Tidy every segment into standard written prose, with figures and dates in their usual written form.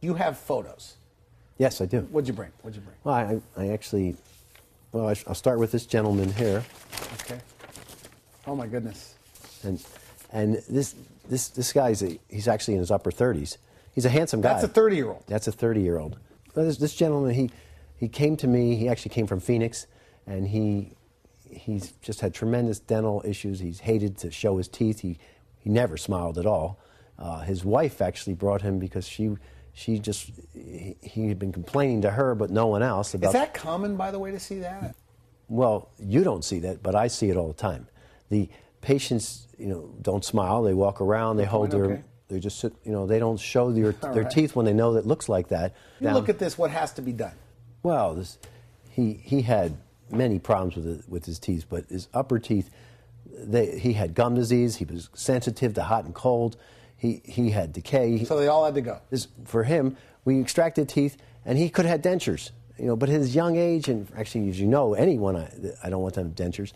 You have photos. Yes, I do. What'd you bring? What'd you bring? Well, I actually, well, I'll start with this gentleman here. Okay. Oh my goodness. And this guy's he's actually in his upper 30s. He's a handsome guy. That's a 30-year-old. That's a 30-year-old. This gentleman, he came to me. He actually came from Phoenix, and he's just had tremendous dental issues. He's hated to show his teeth. He never smiled at all. His wife actually brought him because he had been complaining to her, but no one else about. Is that common, by the way, to see that? Well, you don't see that, but I see it all the time. The patients, don't smile. They walk around. They hold their. They just sit. They don't show their teeth when they know that it looks like that. You look at this. What has to be done? Well, he had many problems with his teeth, but his upper teeth. He had gum disease. He was sensitive to hot and cold. He had decay. So they all had to go. For him, we extracted teeth, and he could have had dentures. But his young age, and actually, as you know, anyone, I don't want them to have dentures.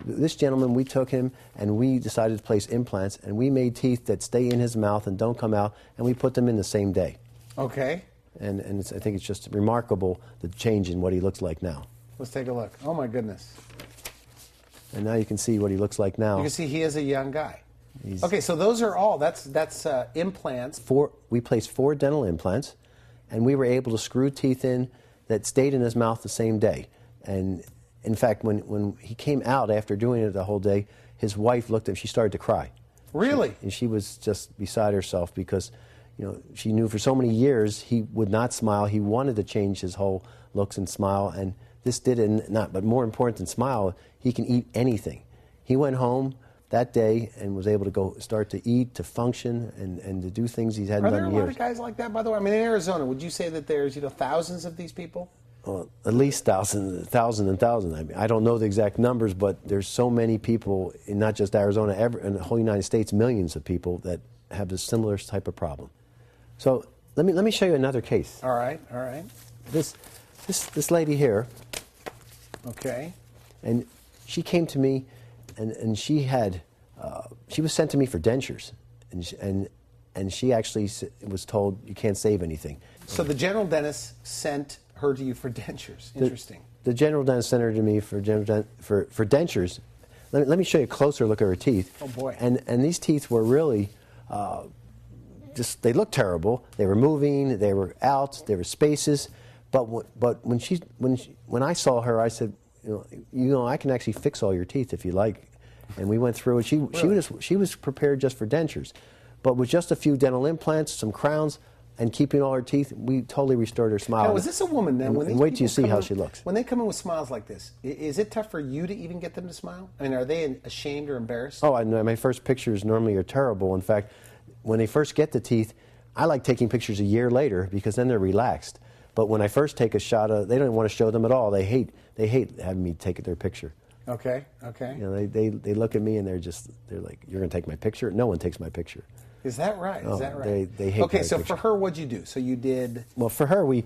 This gentleman, we took him, and we decided to place implants, and we made teeth that stay in his mouth and don't come out, and we put them in the same day. Okay. And I think it's just remarkable, the change in what he looks like now. Let's take a look. Oh, my goodness. And now you can see what he looks like now. You can see he is a young guy. Okay, so those are all, that's implants. We placed 4 dental implants, and we were able to screw teeth in that stayed in his mouth the same day. And in fact, when he came out after doing it the whole day, his wife looked at him, she started to cry. Really? She was just beside herself because, she knew for so many years he would not smile. He wanted to change his whole looks and smile, and this did it. But more important than smile, he can eat anything. He went home that day and was able to start to eat, to function, and to do things he hadn't done in years. Are there a lot of guys like that, by the way? I mean, in Arizona, would you say that there's thousands of these people? Well, at least thousands and thousands. I mean, I don't know the exact numbers, but there's so many people in not just Arizona, in the whole United States, millions of people that have this similar type of problem. So let me show you another case. All right, all right. This lady here. Okay. And she came to me, and she was sent to me for dentures, and she actually was told you can't save anything. So the general dentist sent her to you for dentures. Interesting. The general dentist sent her to me for dentures. Let me show you a closer look at her teeth. Oh boy! And these teeth were really they looked terrible. They were moving. They were out. There were spaces. But when I saw her, I said, I can actually fix all your teeth if you like. And we went through it. She was prepared just for dentures, but with just a few dental implants, some crowns, and keeping all her teeth, we totally restored her smile. Now, was this a woman then? And wait till you see how she looks. When they come in with smiles like this, is it tough for you to even get them to smile? I mean, are they ashamed or embarrassed? Oh, I know. My first pictures normally are terrible. In fact, when they first get the teeth, I like taking pictures a year later because then they're relaxed. But when I first take a shot, they don't want to show them at all. They hate having me take their picture. Okay, okay. They look at me and they're like, "You're going to take my picture?" No one takes my picture. Is that right? Is that right? They hate. Okay, so picture. for her, what'd you do? So you did. Well, for her, we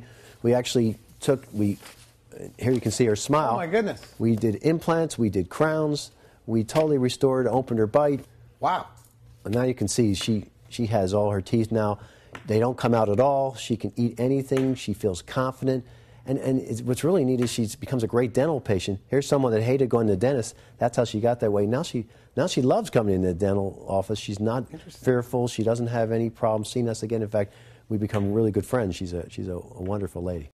actually took here you can see her smile. Oh my goodness. We did implants. We did crowns. We totally restored, opened her bite. Wow. And now you can see she has all her teeth now. They don't come out at all. She can eat anything. She feels confident. And what's really neat is she becomes a great dental patient. Here's someone that hated going to the dentist. That's how she got that way. Now she loves coming into the dental office. She's not fearful. She doesn't have any problems seeing us again. In fact, we become really good friends. She's a wonderful lady.